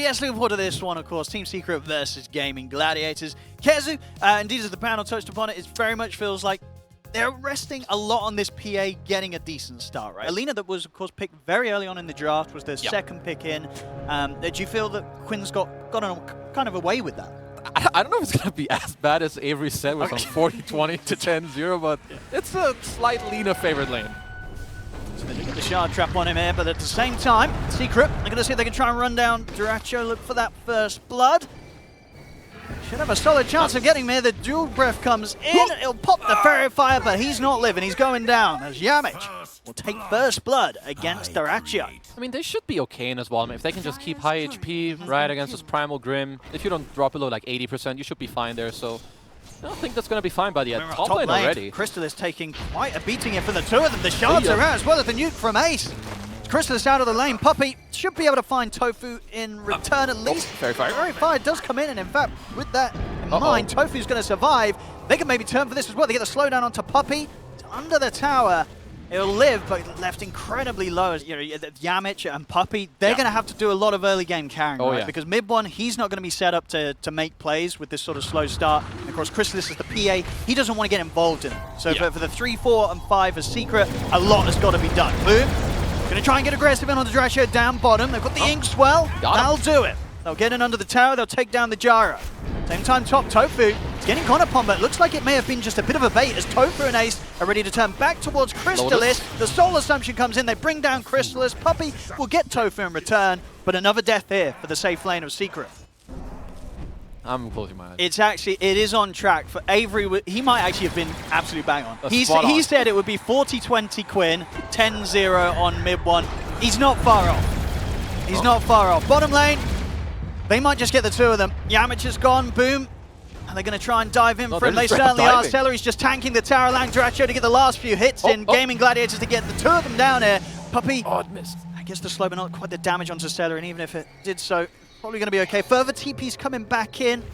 Yes, looking forward to this one, of course. Team Secret versus Gaming Gladiators. Khezu, indeed, as the panel touched upon it, it very much feels like they're resting a lot on this PA getting a decent start, right? Alina, that was, of course, picked very early on in the draft, was their second pick in. Do you feel that Quinn's got kind of away with that? I don't know if it's going to be as bad as Avery said with some 40-20 to 10-0, but it's a slight Lina favored lane. So they look at the shard trap on him here, but at the same time, Secret, they're going to see if they can try and run down Duracho, look for that first blood. Should have a solid chance of getting there. The dual breath comes in, it'll pop the Fairy Fire, but he's not living, he's going down as Yamich will take first blood against Duracho. I mean, they should be okay in as well. I mean, if they can just keep high HP right against this Primal Grim, if you don't drop below like 80%, you should be fine there, so I don't think that's going to be fine by the end. Top lane already. Crystal is taking quite a beating here for the two of them. The shards are out as well as the nuke from Ace. Crystal is out of the lane. Puppey should be able to find Tofu in return at least. Fairy Fire. Fairy Fire does come in, and in fact, with that in mind, Tofu's going to survive. They can maybe turn for this as well. They get the slowdown onto Puppey. It's under the tower. It'll live, but left incredibly low. You know, Yamich and Puppey, they're going to have to do a lot of early game carrying, right? Because mid one, he's not going to be set up to make plays with this sort of slow start. And of course, Chrysalis is the PA. He doesn't want to get involved in it. So for the 3, 4, and 5 as Secret, a lot has got to be done. Boom. Going to try and get aggressive in on the Duracho down bottom. They've got the Ink Swell. That'll do it. They'll get in under the tower. They'll take down the Jara. Same time, top Tofu is getting caught upon, but it looks like it may have been just a bit of a bait as Tofu and Ace are ready to turn back towards Crystallis. The Soul Assumption comes in. They bring down Crystallis. Puppey will get Tofu in return, but another death here for the safe lane of Secret. I'm closing my eyes. It is on track for Avery. He might actually have been absolutely bang on. He said it would be 40-20 Quinn, 10-0 on mid one. He's not far off. He's not far off. Bottom lane, they might just get the two of them. Yamich is gone, boom. And they're going to try and dive in for him. They certainly are. Celery's just tanking the tower along Duracho to get the last few hits in. Gaming Gladiators to get the two of them down here. Puppey, missed. I guess the slow, but not quite the damage onto Celery, and even if it did so, probably going to be okay. Further TP's coming back in.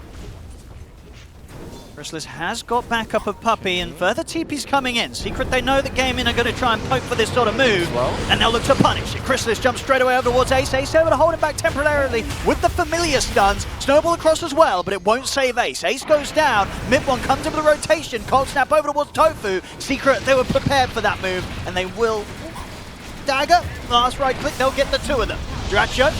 Chrysalis has got backup of Puppey, and further TP's coming in. Secret, they know that Gaming are going to try and poke for this sort of move, and they'll look to punish it. Chrysalis jumps straight away over towards Ace. Ace able to hold it back temporarily with the familiar stuns. Snowball across as well, but it won't save Ace. Ace goes down. Mid one comes into the rotation. Cold snap over towards Tofu. Secret, they were prepared for that move, and they will dagger. Last right click, they'll get the two of them. Duracho,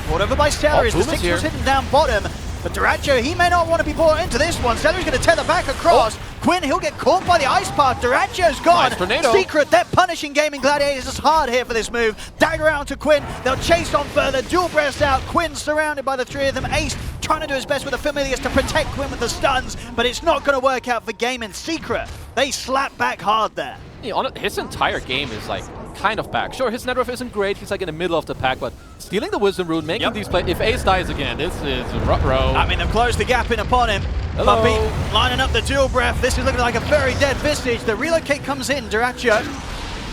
brought over by Celery as the six was hidden down bottom. But Duracho, he may not want to be brought into this one. Celery's going to tether back across. Quinn, he'll get caught by the ice path. Duracho's gone. Nice Secret, they're punishing Gaming Gladiators as hard here for this move. Dagger out to Quinn. They'll chase on further. Dual breast out. Quinn surrounded by the three of them. Ace trying to do his best with the Familiars to protect Quinn with the stuns, but it's not going to work out for Gaming. Secret, they slap back hard there. Yeah, his entire game is like kind of back. Sure, his net worth isn't great. He's like in the middle of the pack, but stealing the Wisdom Rune, making these plays. If Ace dies again, this is ruh-roh. I mean, they've closed the gap in upon him. Puppey lining up the dual breath. This is looking like a very dead Visage. The relocate comes in. Duracho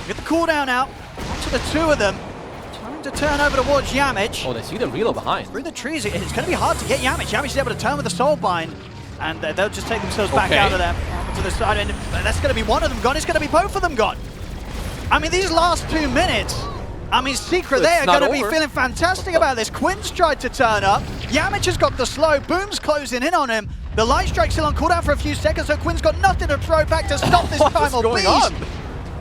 get the cooldown out. Onto the two of them. Trying to turn over towards Yamich. Oh, they see the reload behind. Through the trees. It's going to be hard to get Yamich. Yamich is able to turn with the Soul Bind, and they'll just take themselves back out of there to the side. And that's going to be one of them gone. It's going to be both of them gone. I mean, these last 2 minutes, I mean, Secret, they are going to be feeling fantastic about this. Quinn's tried to turn up. Yamich has got the slow. Boom's closing in on him. The Light Strike's still on cooldown for a few seconds, so Quinn's got nothing to throw back to stop this primal beast.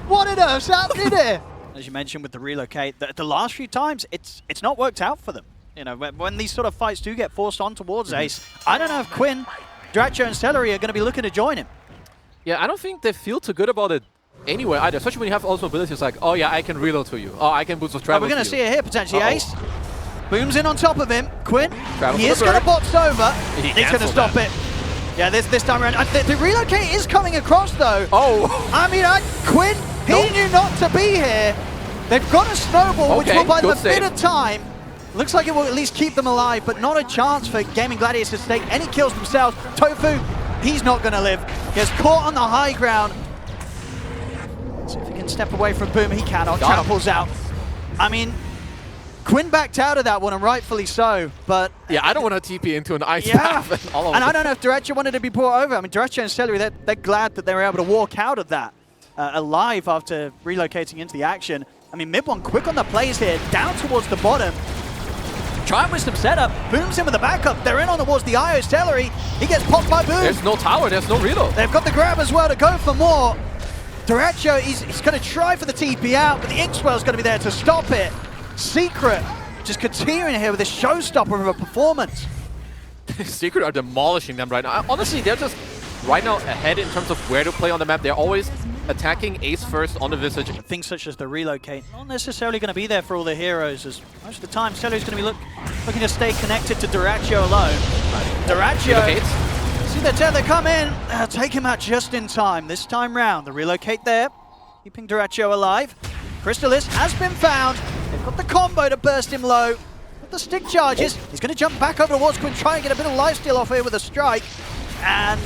What on earth's happening here? As you mentioned with the relocate, the last few times, it's not worked out for them. You know, when these sort of fights do get forced on towards Ace, I don't know if Quinn, Duracho, and Celery are going to be looking to join him. Yeah, I don't think they feel too good about it anywhere either, especially when you have also abilities like, oh yeah, I can reload to you. Oh, I can boost with travel. We're going to see it here potentially. Ace booms in on top of him. Quinn, he is going to box over. He's going to stop it. Yeah, this time around. The relocate is coming across though. I mean, Quinn, he knew not to be here. They've got a snowball, which will buy them a bit of time. Looks like it will at least keep them alive, but not a chance for Gaming Gladiators to take any kills themselves. Tofu, he's not going to live. He gets caught on the high ground. See if he can step away from Boom. He cannot. Channel pulls out. I mean, Quinn backed out of that one, and rightfully so, but... Yeah, I don't want to TP into an ice path. And I don't know if Duracho wanted to be brought over. I mean, Duracho and Celery, they're glad that they were able to walk out of that alive after relocating into the action. I mean, mid one quick on the plays here, down towards the bottom. Try and wish some setup. Boom's in with the backup. They're in on towards the IO Celery. He gets popped by Boom. There's no tower, there's no reload. They've got the grab as well to go for more. Duracho, he's going to try for the TP out, but the Inkswell's going to be there to stop it. Secret just continuing here with this showstopper of a performance. Secret are demolishing them right now. Honestly, they're just right now ahead in terms of where to play on the map. They're always attacking Ace first on the Visage. Things such as the relocate, not necessarily going to be there for all the heroes, as most of the time Celery's going to be looking to stay connected to Duracho alone. Duracho, see the tether come in, take him out just in time. This time round, the relocate there, keeping Duracho alive. Crystallis has been found. They've got the combo to burst him low. Got the stick charges. He's going to jump back over towards Quinn, try and get a bit of lifesteal off here with a strike. And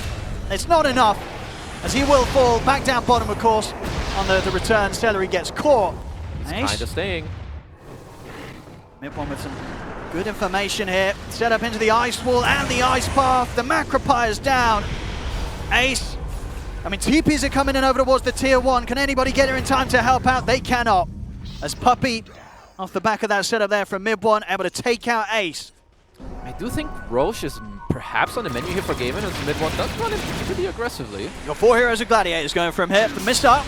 it's not enough, as he will fall back down bottom, of course, on the return. Celery gets caught. He's kind of staying. Mid-one with some good information here. Set up into the ice wall and the ice path. The Macropire's down. Ace. I mean, TPs are coming in over towards the tier 1. Can anybody get here in time to help out? They cannot. As Puppey, off the back of that setup there from mid-one, able to take out Ace. I do think Roche is perhaps on the menu here for GAIMIN, as mid-one does run in pretty aggressively. Got 4 heroes of Gladiators going from here. The missile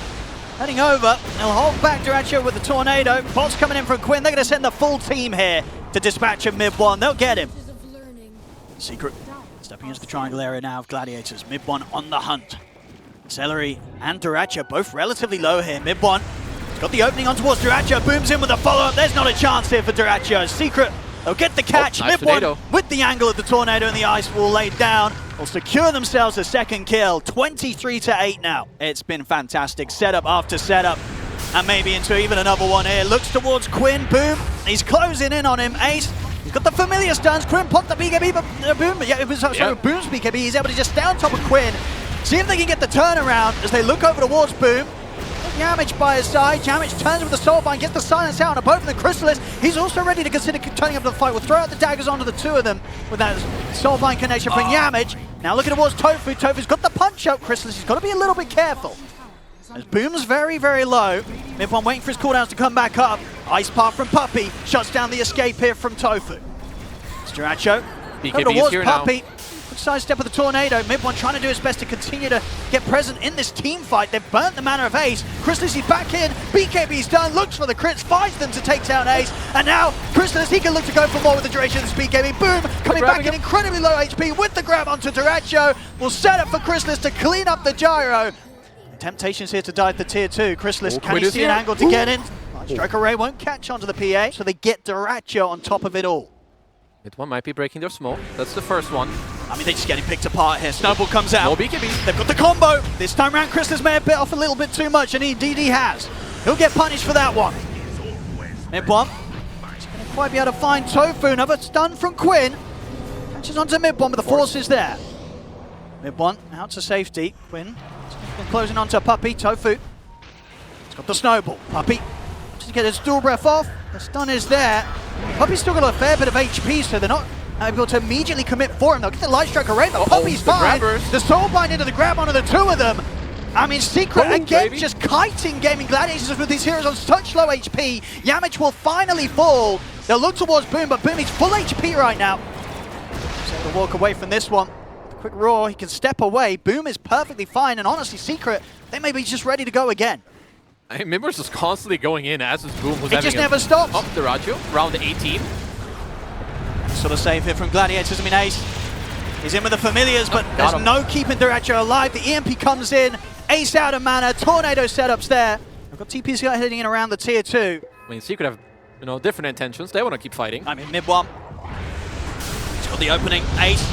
heading over. They'll hold back Duracho with the tornado. Bots coming in from Quinn. They're going to send the full team here to dispatch him mid-one. They'll get him. Secret stepping into the triangle area now of Gladiators. Mid-one on the hunt. Celery and Duracho both relatively low here. Mid-one got the opening on towards Duracho. Booms in with a follow-up. There's not a chance here for Duracho. Secret, they'll get the catch. Nice Mid-one tornado. with the angle of the tornado and the ice wall laid down. Will secure themselves a second kill. 23-8 now. It's been fantastic. Setup after setup. And maybe into even another one here. Looks towards Quinn. Boom. He's closing in on him. Ace. He's got the familiar stuns. Quinn popped the BKB, but Boom. Yeah, it was sorry, Boom's BKB. He's able to just stay on top of Quinn. See if they can get the turnaround as they look over towards Boom. Yamich by his side. Yamich turns with the Soulbind, gets the silence out on both of the Crystallis. He's also ready to consider turning up the fight. We'll throw out the daggers onto the two of them with that Soulbind connection from Yamich. Now looking towards Tofu. Tofu's got the punch out. Crystallis, he's got to be a little bit careful. As Boom's very, very low. Mid-one waiting for his cooldowns to come back up. Ice Path from Puppey shuts down the escape here from Tofu. Duracho. BKB is here Puppey. now. Quick sidestep with the tornado. Mid-one trying to do his best to continue to get present in this team fight. They've burnt the mana of Ace. Crystallis, he's back in. BKB's done. Looks for the crits. Finds them to take down Ace. And now Crystallis, he can look to go for more with the duration of this BKB. Boom. Coming back in incredibly low HP with the grab onto Duracho. Will set up for Crystallis to clean up the gyro. Temptations here to dive the tier 2. Crystallis, can he see an angle to get in? Strike Array won't catch onto the PA, so they get Duracho on top of it all. Mid-one might be breaking their smoke. That's the first one. I mean, they're just getting picked apart here. Snowball comes out. No BKB. They've got the combo. This time around, Crystallis may have bit off a little bit too much, and indeed he has. He'll get punished for that one. Mid-one. He's going to quite be able to find Tofu. Another stun from Quinn. Catches onto mid-one, but the force is there. Mid-one out to safety. Quinn closing onto Puppey. Tofu. He's got the snowball. Puppey just to get his dual breath off. The stun is there. Puppey's still got a fair bit of HP, so they're not able to immediately commit for him. They'll get the light strike array, but Puppey's fine. The Soulbind into the grab onto the two of them. I mean, Secret again just kiting GAIMIN GLADIATORS with these heroes on such low HP. Yamich will finally fall. They'll look towards Boom, but Boom is full HP right now. He's able to walk away from this one. Quick roar, he can step away. Boom is perfectly fine, and honestly, Secret, they may be just ready to go again. I mean, Mimmer's just constantly going in as his Boom was It just never stops. Up Duracho, round 18. Sort of save here from Gladiators. I mean, Ace is in with the familiars, but there's no keeping Duracho alive. The EMP comes in, Ace out of mana, tornado setups there. We've got TPC heading in around the tier 2. I mean, Secret have, different intentions. They want to keep fighting. I mean, mid-one. He's got the opening. Ace.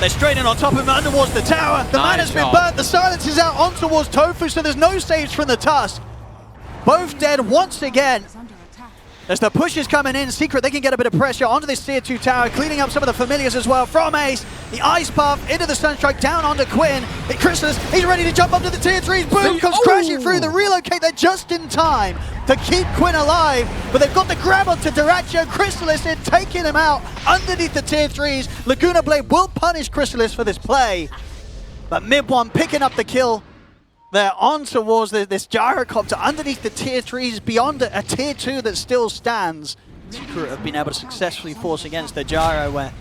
They're straight in on top of him, under towards the tower. The mana's been burnt. The silence is out on towards Tofu, so there's no saves from the Tusk. Both dead once again. As the push is coming in, Secret, they can get a bit of pressure onto this tier 2 tower, cleaning up some of the familiars as well from Ace. The Ice Path into the Sunstrike, down onto Quinn. Crystallis, he's ready to jump up to the tier 3s. Boom comes crashing through the relocate there just in time to keep Quinn alive. But they've got the grab onto Duracho. Crystallis in, taking him out underneath the tier 3s. Laguna Blade will punish Crystallis for this play. But mid-one picking up the kill. They're on towards this gyrocopter underneath the tier 3s, beyond a tier 2 that still stands. Secret have been able to successfully force against their gyro where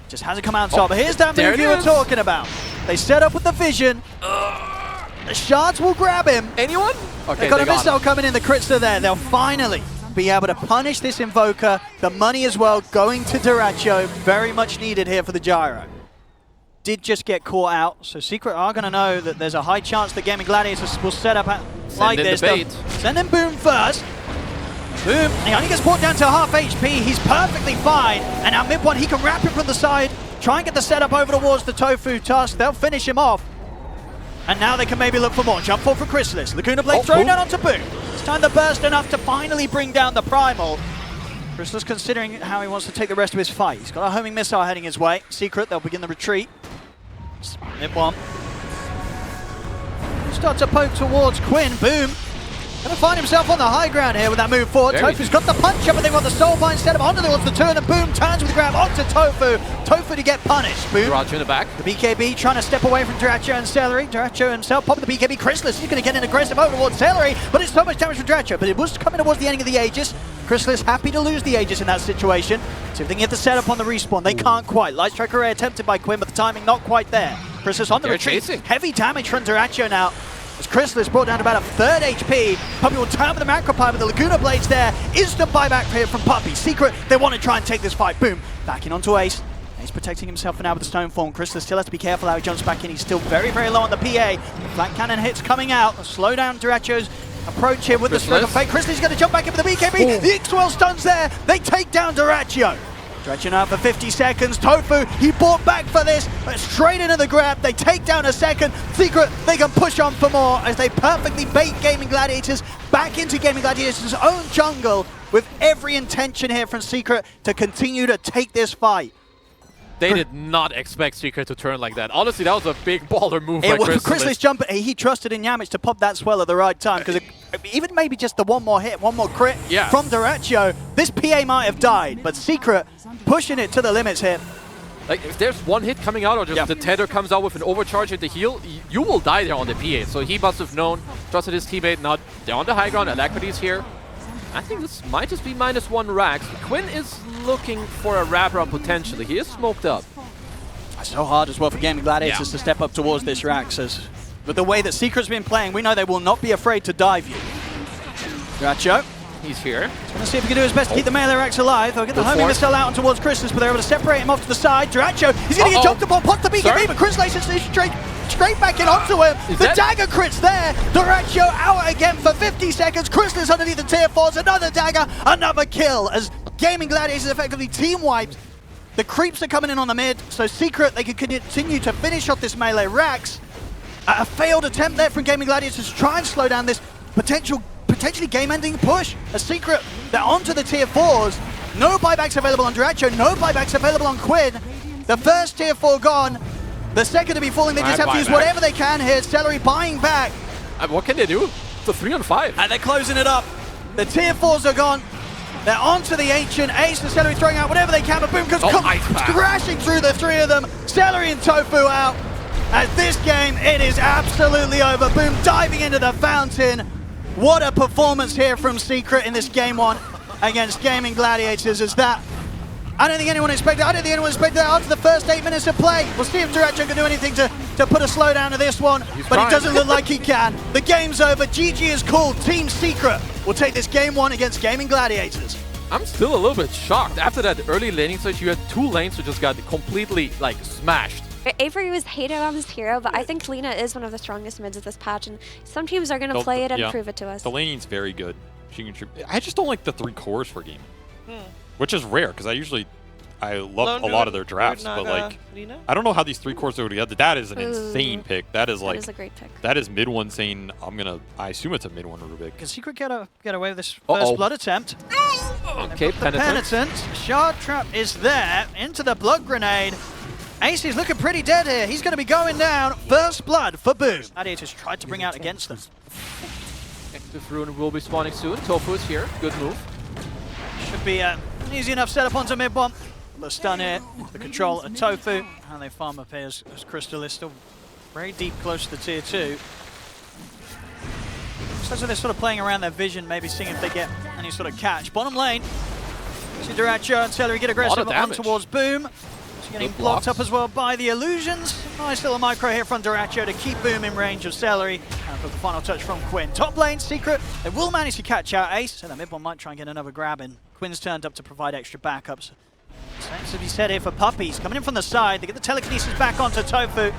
just hasn't come out on top. But here's that move you were talking about. They set up with the vision. The shards will grab him. Anyone? Okay, They've got a missile coming in. The crits are there. They'll finally be able to punish this Invoker. The money as well going to Duracho. Very much needed here for the gyro. Did just get caught out, so Secret are going to know that there's a high chance that Gaming Gladiators will set up like this. Send in Boom first. Boom, he only gets brought down to half HP. He's perfectly fine. And now mid one, he can wrap him from the side. Try and get the setup over towards the Tofu Tusk. They'll finish him off. And now they can maybe look for more. Jump forward for Chrysalis. Laguna Blade thrown down onto Boom. It's time to burst enough to finally bring down the Primal. Chrysalis considering how he wants to take the rest of his fight. He's got a homing missile heading his way. Secret, they'll begin the retreat. Mid one. Start to poke towards Quinn. Boom. Gonna find himself on the high ground here with that move forward. Tofu's got the punch up, but they want the soul bind set up onto the two, and then Boom turns with the grab onto Tofu. Tofu to get punished. Boom. Duracho in the back. The BKB trying to step away from Duracho and Celery. Duracho himself popping the BKB. Chrysalis, he's gonna get in aggressive over towards Celery, but it's so much damage from Duracho. But it was coming towards the ending of the Aegis. Chrysalis happy to lose the Aegis in that situation. See if they can get the setup on the respawn. They can't quite. Light Strike Array attempted by Quinn, but the timing not quite there. Chrysalis on the retreat. Chasing. Heavy damage from Duracho now. As Chrysalis brought down to about a third HP. Puppey will turn with the Macro Pie, but the Laguna Blade's there. Instant buyback here from Puppey. Secret, they want to try and take this fight. Boom. Backing onto Ace. Ace protecting himself for now with the Stone Form. Chrysalis still has to be careful how he jumps back in. He's still very, very low on the PA. The flank cannon hits coming out. Slow down Duracho's approach here with the Stroke of Fate. Chrysalis is going to jump back in for the BKB. The X-Well stuns there. They take down Duracho. Duracho now for 50 seconds. Tofu, he bought back for this. Straight into the grab. They take down a second. Secret, they can push on for more as they perfectly bait Gaming Gladiators back into Gaming Gladiators' own jungle with every intention here from Secret to continue to take this fight. They did not expect Secret to turn like that. Honestly, that was a big baller move by Chrysalis jumping. He trusted in Yamich to pop that swell at the right time because even maybe just the one more hit, one more crit from Duracho, this PA might have died, but Secret pushing it to the limits here. Like, if there's one hit coming out or just the tether comes out with an overcharge at the heal, you will die there on the PA. So he must have known, trusted his teammate. Now they're on the high ground, Alacrity's here. I think this might just be -1 Rax. Quinn is looking for a wraparound potentially. He is smoked up. It's so hard as well for Gaming Gladiators to step up towards this Rax. But the way that Secret's been playing, we know they will not be afraid to dive you. Duracho. He's here. He's going to see if he can do his best to keep the melee Rax alive. They'll get the homing missile out towards Chrysalis, but they're able to separate him off to the side. Duracho, he's going to get jumped upon, pops the BKB, but Chrysalis is straight back in onto him. The dagger crits there. Duracho out again for 50 seconds. Chrysalis underneath the tier 4s. Another dagger, another kill as Gaming Gladiators effectively team wiped. The creeps are coming in on the mid, so Secret, they can continue to finish off this melee Rax. A failed attempt there from Gaming Gladiators to try and slow down this potentially game-ending push. A Secret, they're onto the tier 4s. No buybacks available on Duracho, no buybacks available on Quinn. The first tier 4 gone. The second to be falling, they just have to use whatever they can here. Celery buying back. What can they do? It's a 3-on-5. And they're closing it up. The tier 4s are gone. They're onto the Ancient. Ace and Celery throwing out whatever they can, but Boom comes crashing through the three of them. Celery and Tofu out. As this game, it is absolutely over. Boom diving into the fountain. What a performance here from Secret in this game 1 against Gaming Gladiators. Is that? I don't think anyone expected that after the first 8 minutes of play. We'll see if Duracho can do anything to put a slowdown to this one, but it doesn't look like he can. The game's over. GG is called. Team Secret will take this game 1 against Gaming Gladiators. I'm still a little bit shocked. After that early laning switch, you had 2 lanes who just got completely, like, smashed. Avery was hated on this hero, but I think Lina is one of the strongest mids of this patch, and some teams are going to play it and prove it to us. The laning's very good. I just don't like the 3 cores for game. Which is rare, because I love a lot of their drafts, but like, I don't know how these 3 cores go together. That is an insane pick. That is like, that is a great pick. That is mid 1 saying, I assume it's a mid 1 Rubik. Can Secret get away with this first blood attempt? Okay, Penitent. Shard Trap is there, into the blood grenade. Ace is looking pretty dead here. He's going to be going down. First blood for Boom. Gladiators tried to bring out against them. Active Rune will be spawning soon. Tofu is here. Good move. Should be an easy enough setup onto mid bomb. The stun here, the control of Tofu. And they farm up here as Crystal is still very deep close to the tier 2. So they're sort of playing around their vision, maybe seeing if they get any sort of catch. Bottom lane, Duracho and Celery get aggressive on damage. towards Boom. He's getting Good blocked blocks. up as well by the illusions. Nice little micro here from Duracho to keep Boom in range of Celery. And for the final touch from Quinn. Top lane, Secret. They will manage to catch out Ace, and the mid one might try and get another grab in. Quinn's turned up to provide extra backups. Same to be said here for Puppies. Coming in from the side, they get the telekinesis back onto Tofu.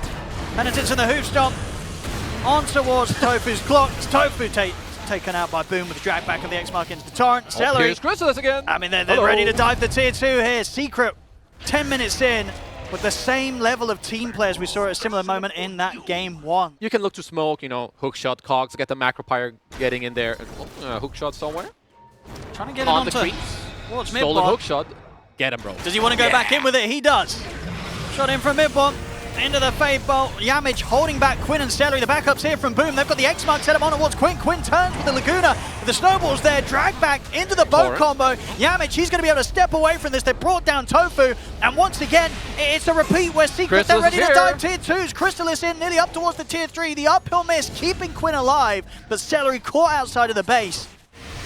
Penitence in the hoof stomp. On towards Tofu's clock. Tofu taken out by Boom with the drag back of the X-Mark into the torrent. Celery. Here's Chrysalis again. I mean, they're ready to dive the tier 2 here. Secret, 10 minutes in, with the same level of team players we saw at a similar moment in that game 1. You can look to smoke, you know, hook shot, cogs, get the macro pyre getting in there. Hook shot somewhere. Trying to get On it the onto creeps. towards Stolen mid-block. hook shot. Get him, bro. Does he want to go back in with it? He does. Shot in from mid-block. Into the Fade Bolt. Yamich holding back Quinn and Celery. The backups here from Boom. They've got the X-Mark set up on towards Quinn. Quinn turns with the Laguna. With the snowballs there. Drag back into the boat combo. Yamich, he's going to be able to step away from this. They brought down Tofu. And once again, it's a repeat where Secret, they're ready to dive tier 2s. Crystallis in, nearly up towards the tier 3. The uphill miss, keeping Quinn alive. But Celery caught outside of the base.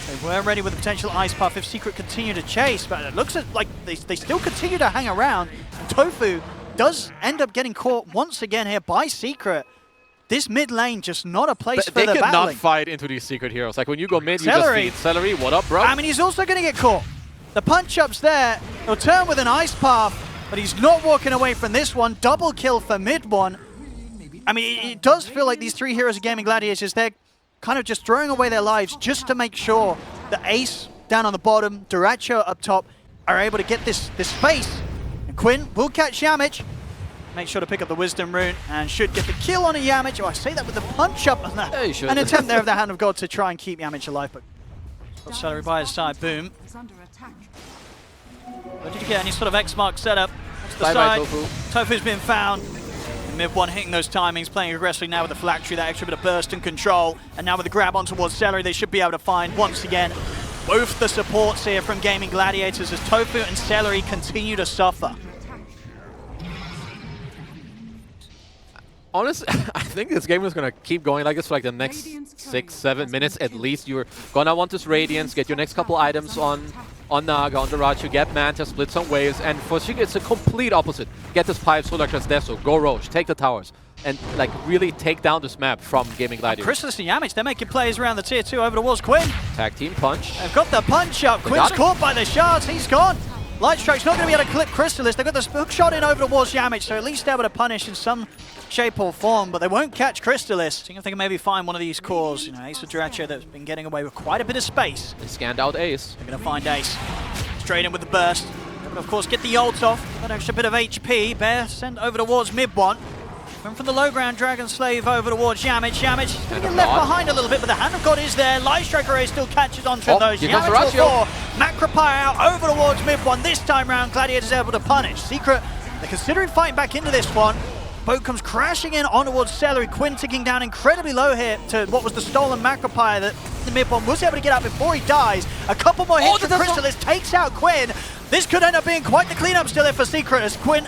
They were ready with the potential Ice Puff if Secret continue to chase. But it looks like they still continue to hang around. And Tofu does end up getting caught once again here by Secret. This mid lane just not a place for the battling. They cannot fight into these Secret heroes. Like when you go mid, you just feed Celery. What up, bro? I mean, he's also going to get caught. The punch-up's there. He'll turn with an Ice Path, but he's not walking away from this one. Double kill for mid one. I mean, it does feel like these 3 heroes of Gaming Gladiators, they're kind of just throwing away their lives just to make sure that Ace down on the bottom, Duracho up top, are able to get this space. Quinn will catch Yamich. Make sure to pick up the Wisdom Rune and should get the kill on a Yamich. Oh, I say that with the punch-up. Yeah, an attempt there of the Hand of God to try and keep Yamich alive, but got Celery by his side. Boom. But did you get any sort of X-Mark setup? That's the side. Tofu's been found. Mid one hitting those timings, playing aggressively now with the Phylactery, that extra bit of burst and control. And now with the grab on towards Celery, they should be able to find, once again, both the supports here from Gaming Gladiators as Tofu and Celery continue to suffer. Honestly, I think this game is going to keep going like this for like the next 6-7 minutes at least. You're going to want this Radiance, get your next couple items on Naga, on Duracho, get Manta, split some waves, and for Sheikah it's a complete opposite. Get this Pipe, Solar Crest, Deso, go Roche, take the towers, and like really take down this map from Gaming Gladiators. Chrysalis and Yamich, they're making plays around the tier 2 over towards Quinn. Tag team punch. They've got the punch up. Quinn's caught by the shards, he's gone. Light Strike's not going to be able to clip Chrysalis. They've got the hook shot in over towards Yamich, so at least able to punish in some shape or form, but they won't catch Chrysalis. Seeing if they can maybe find one of these cores. You know, Ace or Duracho that's been getting away with quite a bit of space. They scanned out Ace. They're going to find Ace. Straight in with the burst. But of course, get the ult off. That extra bit of HP. Bear sent over towards mid one. Went from the low ground, Dragon Slave over towards Yamich. Yamich going to get left behind a little bit, but the Hand of God is there. Light Striker Ray still catches onto those. Yamich will fall. Macropire out over towards mid one. This time round, Gladiator's able to punish. Secret, they're considering fighting back into this one. Boat comes crashing in on towards Celery. Quinn ticking down incredibly low here to what was the stolen Macropire that the mid one was able to get out before he dies. A couple more hits from Chrysalis takes out Quinn. This could end up being quite the cleanup still here for Secret as Quinn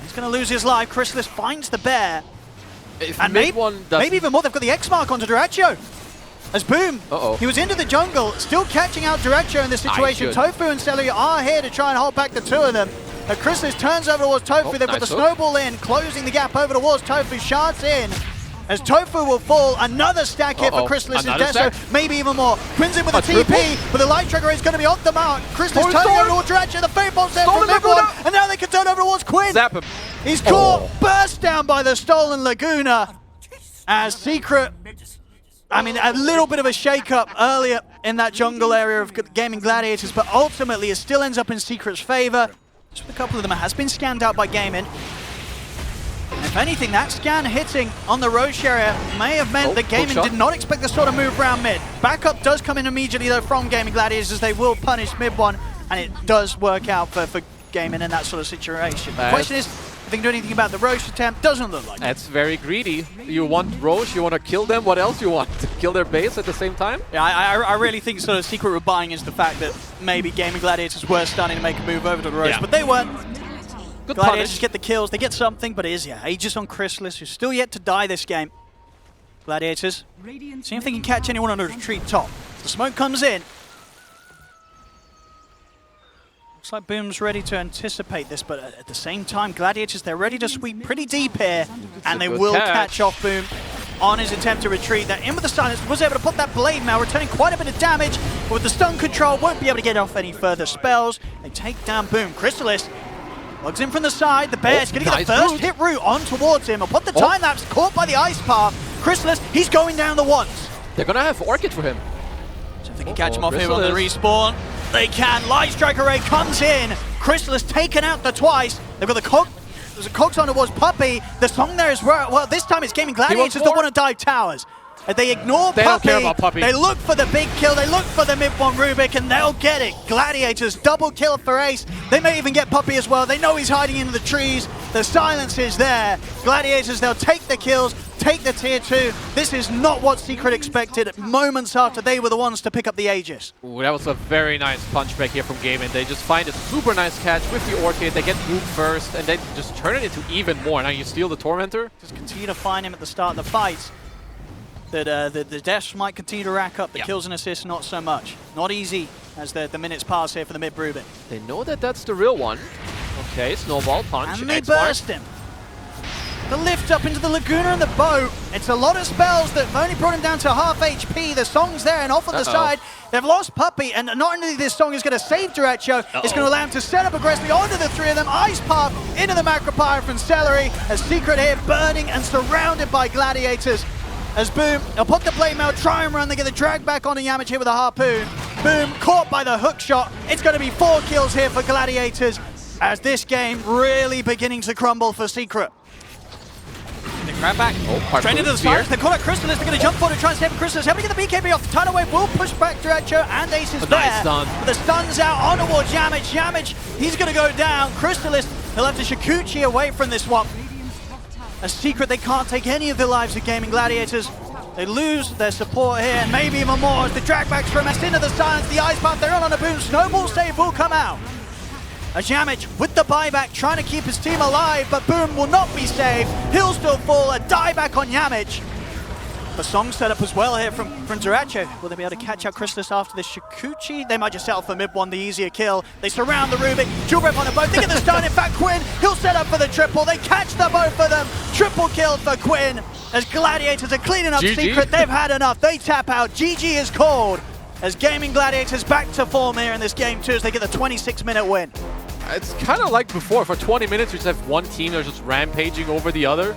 is going to lose his life. Chrysalis finds the bear. And maybe even more, they've got the X-Mark onto Duracho. As Boom, he was into the jungle, still catching out Duracho in this situation. Tofu and Celery are here to try and hold back the 2 of them. Chrysalis turns over towards Tofu. They've got the snowball in, closing the gap over towards Tofu. Shards in. As Tofu will fall, another stack here for Chrysalis and Deso, maybe even more. Quinn's in with a TP, but the Light Trigger is going to be off the mark. Chrysalis turning over towards Duracho, the Fade Bolt's there from everyone, and now they can turn over towards Quinn. Zap him. He's caught, burst down by the stolen Laguna. As Secret, I mean, a little bit of a shake-up earlier in that jungle area of Gaming Gladiators, but ultimately it still ends up in Secret's favor. Just with a couple of them, it has been scanned out by Gaming. If anything, that scan hitting on the Roche area may have meant that Gaming did not expect this sort of move around mid. Backup does come in immediately though from Gaming Gladiators as they will punish mid one, and it does work out for Gaming in that sort of situation. The question is, if they can do anything about the Roche attempt, doesn't look like it. That's very greedy. You want Roche, you want to kill them, what else you want? To kill their base at the same time? Yeah, I really think sort of Secret were buying is the fact that maybe Gaming Gladiators were starting to make a move over to the Roche, but they weren't. Good Gladiators punish. get the kills, they get something, but it is, Aegis on Chrysalis, who's still yet to die this game. Gladiators, see if they can catch anyone on the retreat top. The smoke comes in. Looks like Boom's ready to anticipate this, but at the same time, Gladiators, they're ready to sweep pretty deep here, and they will catch off Boom on his attempt to retreat. They're in with the silence, was able to put that blade mail, returning quite a bit of damage, but with the stun control, won't be able to get off any further spells. They take down Boom. Crystallis logs in from the side. The Bear's going to get the first hit route on towards him. He'll put the time lapse, caught by the ice path. Crystallis, he's going down the ones. They're going to have Orchid for him. So if they can catch him off here on the respawn, they can. Light Strike Array comes in. Crystallis taken out the twice. They've got the Cog. There's a Cogs on towards Puppey. The song there is well, this time it's Gaming Gladiators that want to dive towers. They ignore Puppey. They don't care about Puppey. They look for the big kill. They look for the mid-one Rubik, and they'll get it. Gladiators double kill for Ace. They may even get Puppey as well. They know he's hiding in the trees. The silence is there. Gladiators, they'll take the kills, take the tier 2. This is not what Secret expected moments after they were the ones to pick up the Aegis. Ooh, that was a very nice punch back here from GAIMIN. They just find a super nice catch with the Orchid. They get moved first, and then just turn it into even more. Now you steal the Tormentor. Just continue to find him at the start of the fight. That the deaths might continue to rack up, the kills and assists not so much. Not easy as the minutes pass here for the mid Rubik. They know that that's the real one. Okay, snowball punch. And they burst him. The lift up into the Laguna and the boat. It's a lot of spells that have only brought him down to half HP. The song's there and off on the side. They've lost Puppey, and not only this song is going to save Derecho, it's going to allow him to set up aggressively onto the three of them. Ice Path into the Macropyre from Celery. A Secret here burning and surrounded by Gladiators. As Boom, they'll put the blade mail, try and run, they get the drag back onto Yamich here with a harpoon. Boom, caught by the hook shot. It's going to be 4 kills here for Gladiators as this game really beginning to crumble for Secret. They grab back, straight into the side. They call out Crystallis, they're going to jump forward and try and save Crystallis. Able to get the BKB off, the tidal wave will push back Derecho, and Ace is there. Nice stun. But the stun's out on towards Yamich. Yamich, he's going to go down. Crystallis, he'll have to Shikuchi away from this one. A Secret, they can't take any of the lives of Gaming Gladiators. They lose their support here, and maybe even more as the drag backs from us into the silence. The ice path, they're on a Boom. Snowball save will come out. As Yamich with the buyback trying to keep his team alive, but Boom will not be saved. He'll still fall, a dieback on Yamich. The song set up as well here from Derecho. Will they be able to catch out Crystallis after this Shikuchi? They might just settle for mid-one, the easier kill. They surround the Rubik, dual rep on the boat, they get the stun. In fact, Quinn, he'll set up for the triple. They catch the both of them. Triple kill for Quinn. As Gladiators are cleaning up Secret, they've had enough. They tap out. GG is called. As Gaming Gladiators back to form here in this game too, as they get the 26-minute win. It's kind of like before. For 20 minutes, you just have one team that's just rampaging over the other.